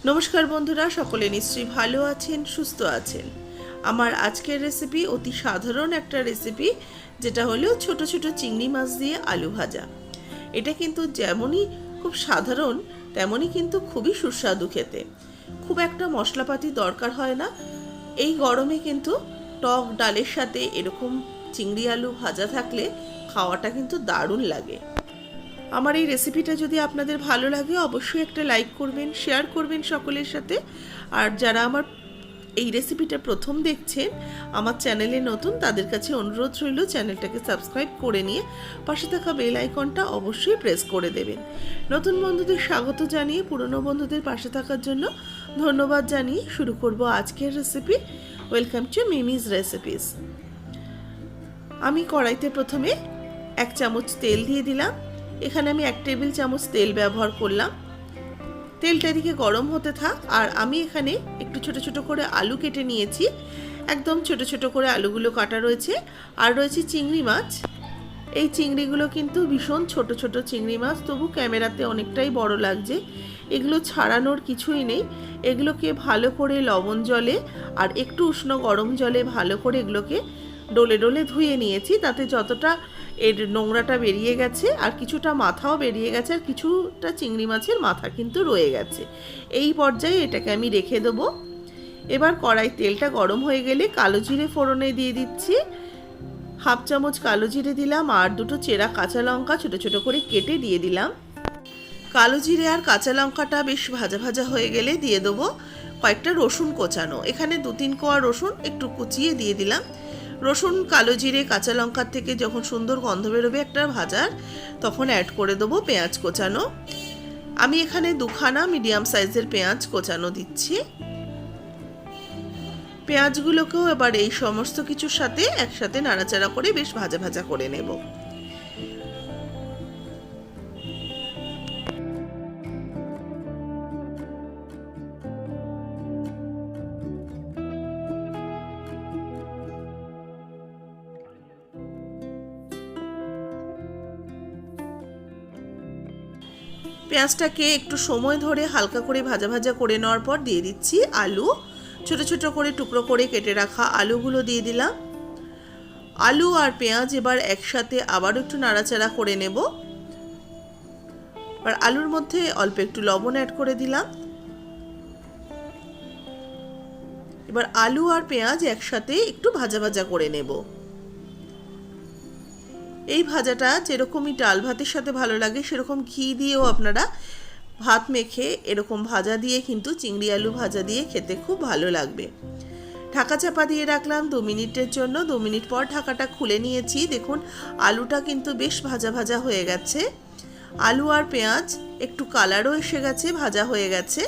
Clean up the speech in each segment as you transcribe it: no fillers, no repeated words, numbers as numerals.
নমস্কার বন্ধুরা, সকলে নিশ্চয়ই ভালো আছেন, সুস্থ আছেন। আমার আজকের রেসিপি অতি সাধারণ একটা রেসিপি, যেটা হলো ছোট ছোট চিংড়ি মাছ দিয়ে আলু ভাজা। এটা কিন্তু যেমনই খুব সাধারণ, তেমনই কিন্তু খুবই সুস্বাদু খেতে। খুব একটা মশলাপাতি দরকার হয় না। এই গরমে কিন্তু টক ডালের সাথে এরকম চিংড়ি আলু ভাজা থাকলে খাওয়াটা কিন্তু দারুণ লাগে। আমার এই রেসিপিটা যদি আপনাদের ভালো লাগে, অবশ্যই একটা লাইক করবেন, শেয়ার করবেন সকলের সাথে। আর যারা আমার এই রেসিপিটা প্রথম দেখছেন, আমার চ্যানেলে নতুন, তাদের কাছে অনুরোধ রইল চ্যানেলটাকে সাবস্ক্রাইব করে নিয়ে পাশে থাকা বেল আইকনটা অবশ্যই প্রেস করে দেবেন। নতুন বন্ধুদের স্বাগত জানিয়ে পুরনো বন্ধুদের পাশে থাকার জন্য ধন্যবাদ জানিয়ে শুরু করব আজকের রেসিপি। Welcome to মিমিজ recipes. আমি কড়াইতে প্রথমে 1 চামচ তেল দিয়ে দিলাম। এখানে আমি 1 টেবিল চামচ তেল ব্যবহার করলাম। তেলটা এদিকে গরম হতে থাক, আর আমি এখানে একটু ছোট ছোট করে আলু কেটে নিয়েছি। একদম ছোট ছোট করে আলুগুলো কাটা রয়েছে। আর রয়েছে চিংড়ি মাছ। এই চিংড়িগুলো কিন্তু ভীষণ ছোট ছোট চিংড়ি মাছ, তবু ক্যামেরাতে অনেকটাই বড় লাগছে। এগুলো ছাড়ানোর কিছুই নেই। এগুলোকে ভালো করে লবণ জলে আর একটু উষ্ণ গরম জলে ভালো করে এগুলোকে ডলে ডলে ধুয়ে নিয়েছি। তাতে যতটা এর নোংরাটা বেরিয়ে গেছে, আর কিছুটা মাথাও বেরিয়ে গেছে, আর কিছুটা চিংড়ি মাছের মাথা কিন্তু রয়ে গেছে। এই পর্যায়ে এটাকে আমি রেখে দেবো। এবার কড়াই তেলটা গরম হয়ে গেলে কালো জিরে ফোড়নে দিয়ে দিচ্ছি। 1/2 চামচ কালো জিরে দিলাম, আর 2টো চেরা কাঁচা লঙ্কা ছোট ছোট করে কেটে দিয়ে দিলাম। কালো জিরে আর কাঁচা লঙ্কাটা বেশ ভাজা ভাজা হয়ে গেলে দিয়ে দেবো কয়েকটা রসুন কোচানো। এখানে 2-3 কোয়া রসুন একটু কুচিয়ে দিয়ে দিলাম। রসুন, কালো জিরে, কাঁচা লঙ্কার থেকে যখন সুন্দর গন্ধ বেরোবে একটা ভাজার, তখন অ্যাড করে দেবো পেঁয়াজ কোচানো। আমি এখানে 2খানা মিডিয়াম সাইজের পেঁয়াজ কোচানো দিচ্ছি। পেঁয়াজগুলোকেও এবার এই সমস্ত কিছুর সাথে একসাথে নাড়াচাড়া করে বেশ ভাজা ভাজা করে নেব। পেঁয়াজটাকে একটু সময় ধরে হালকা করে ভাজা ভাজা করে নেওয়ার পর দিয়ে দিচ্ছি আলু। ছোট ছোট করে টুকরো করে কেটে রাখা আলুগুলো দিয়ে দিলাম। আলু আর পেঁয়াজ এবার একসাথে আবারও একটু নাড়াচাড়া করে নেব। আর আলুর মধ্যে অল্প একটু লবণ অ্যাড করে দিলাম। এবার আলু আর পেঁয়াজ একসাথে একটু ভাজা ভাজা করে নেব। এই ভাজাটা যেরকমই ডাল ভাতের সাথে ভালো লাগে, সেরকম ঘি দিয়েও আপনারা ভাত মেখে এরকম ভাজা দিয়ে কিন্তু চিংড়ি আলু ভাজা দিয়ে খেতে খুব ভালো লাগবে। ঢাকা চাপা দিয়ে রাখলাম 2 মিনিটের জন্য। 2 মিনিট পর ঢাকাটা খুলে নিয়েছি। দেখুন আলুটা কিন্তু বেশ ভাজা ভাজা হয়ে গেছে। আলু আর পেঁয়াজ একটু কালারও এসে গেছে, ভাজা হয়ে গেছে।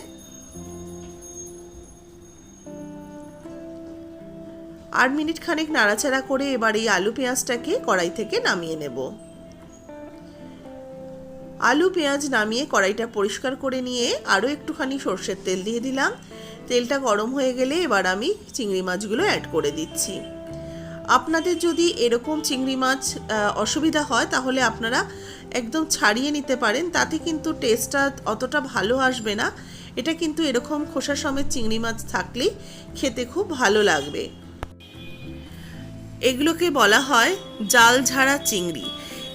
আর মিনিট খানেক নাড়াচাড়া করে এবার এই আলু পেঁয়াজটাকে কড়াই থেকে নামিয়ে নেব। আলু পেঁয়াজ নামিয়ে কড়াইটা পরিষ্কার করে নিয়ে আরও একটুখানি সর্ষের তেল দিয়ে দিলাম। তেলটা গরম হয়ে গেলে এবার আমি চিংড়ি মাছগুলো অ্যাড করে দিচ্ছি। আপনাদের যদি এরকম চিংড়ি মাছ অসুবিধা হয়, তাহলে আপনারা একদম ছাড়িয়ে নিতে পারেন। তাতে কিন্তু টেস্টটা অতটা ভালো আসবে না। এটা কিন্তু এরকম খোসা সমেত চিংড়ি মাছ থাকলেই খেতে খুব ভালো লাগবে। এগুলোকে বলা হয় জাল ঝাড়া চিংড়ি।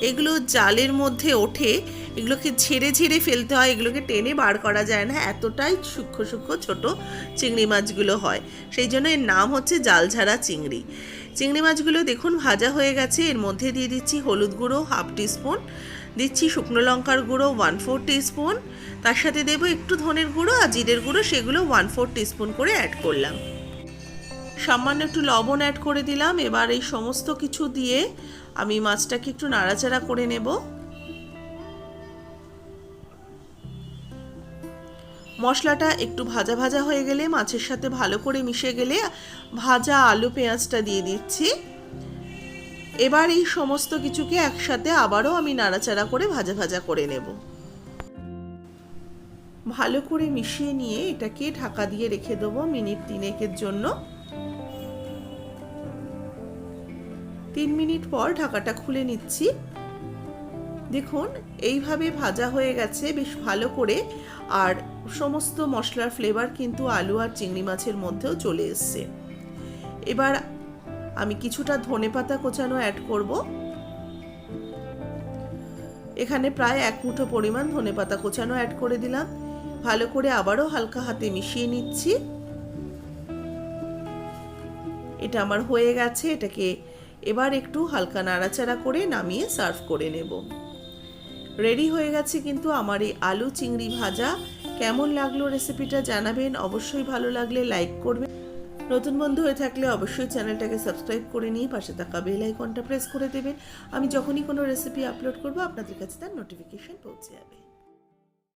এগুলো জালের মধ্যে ওঠে, এগুলোকে ঝেড়ে ঝেড়ে ফেলতে হয়, এগুলোকে টেনে বার করা যায় না, এতটাই সূক্ষ্ম সূক্ষ্ম ছোট চিংড়ি মাছগুলো হয়। সেই জন্য এর নাম হচ্ছে জাল ঝাড়া চিংড়ি। চিংড়ি মাছগুলো দেখুন ভাজা হয়ে গেছে। এর মধ্যে দিয়ে দিচ্ছি হলুদ গুঁড়ো 1/2 টিস্পুন, দিচ্ছি শুকনো লঙ্কার গুঁড়ো 1/4 টিস্পুন, তার সাথে দেবো একটু ধনের গুঁড়ো আর জিরের গুঁড়ো, সেগুলো 1/4 টিস্পুন করে অ্যাড করলাম। সামান্য একটু লবণ অ্যাড করে দিলাম। এবার এই সমস্ত কিছু দিয়ে আমি মাছটাকে একটু নাড়াচাড়া করে নেব। মশলাটা একটু ভাজা ভাজা হয়ে গেলে, মাছের সাথে ভালো করে মিশে গেলে ভাজা আলু পেঁয়াজটা দিয়ে দিচ্ছি। এবার এই সমস্ত কিছুকে একসাথে আবারও আমি নাড়াচাড়া করে ভাজা ভাজা করে নেব। ভালো করে মিশিয়ে নিয়ে এটাকে ঢাকা দিয়ে রেখে দেবো মিনিট 3-এর জন্য। 3 মিনিট পর ঢাকাটা খুলে নিচ্ছি। দেখুন এইভাবে ভাজা হয়ে গেছে বেশ ভালো করে। আর সমস্ত মশলার ফ্লেভার কিন্তু আলু আর চিংড়ি মাছের মধ্যেও চলে এসছে। এবার আমি কিছুটা ধনেপাতা কোচানো অ্যাড করব। এখানে প্রায় 1 মুঠো পরিমাণ ধনেপাতা কোচানো অ্যাড করে দিলাম। ভালো করে আবারও হালকা হাতে মিশিয়ে নিচ্ছি। এটা আমার হয়ে গেছে। এটাকে এবার একটু হালকা নাড়াচাড়া করে নামিয়ে সার্ভ করে নেব। রেডি হয়ে গেছে কিন্তু আমার এই আলু চিংড়ি ভাজা। কেমন লাগলো রেসিপিটা জানাবেন। অবশ্যই ভালো লাগলে লাইক করবেন। নতুন বন্ধু হয়ে থাকলে অবশ্যই চ্যানেলটাকে সাবস্ক্রাইব করে নিয়ে পাশে থাকা বেল আইকনটা প্রেস করে দেবেন। আমি যখনই কোনো রেসিপি আপলোড করব আপনাদের কাছে তার নোটিফিকেশন পৌঁছে যাবে।